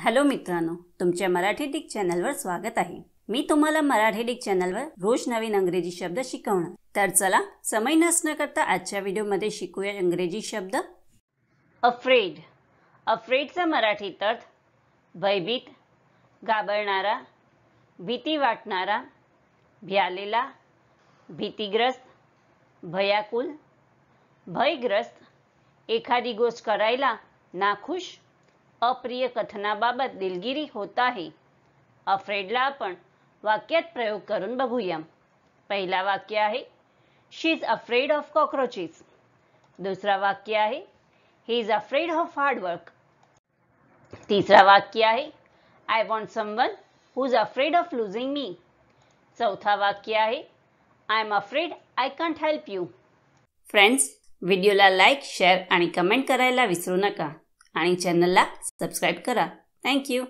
Hello मित्रांनो, तुमच्या Marathi Dick चॅनलवर स्वागत आहे। मी तुम्हाला मराठी डिक चॅनलवर रोज नवीन इंग्रजी शब्द शिकवणार। तर चला समय नष्ट न करता आजच्या व्हिडिओमध्ये शिकूया इंग्रजी शब्द। अफ्रेड। अफ्रेडचा मराठीत अर्थ भयभीत, घाबरणारा, भीती वाटणारा, भ्यालेला, भीतिग्रस्त, भयाकुल, भयग्रस्त, एखादी गोष्ट करायला नाखुश, अप्रिय कथनाबाबत दिलगिरी होत आहे। अफ्रेडला आपण वाक्यात प्रयोग करून बघूया। पहिला वाक्य आहे शी इज अफ्रेड ऑफ कॉकरोचेस। दुसरा वाक्य आहे he is afraid of hard work. तिसरा वाक्य आहे I want someone who is afraid of losing मी। चौथा वाक्य आहे I am afraid I can't help you. Friends, व्हिडिओला लाईक, शेअर आणि कमेंट करायला विसरू नका आणि चॅनलला सबस्क्राईब करा। थँक्यू।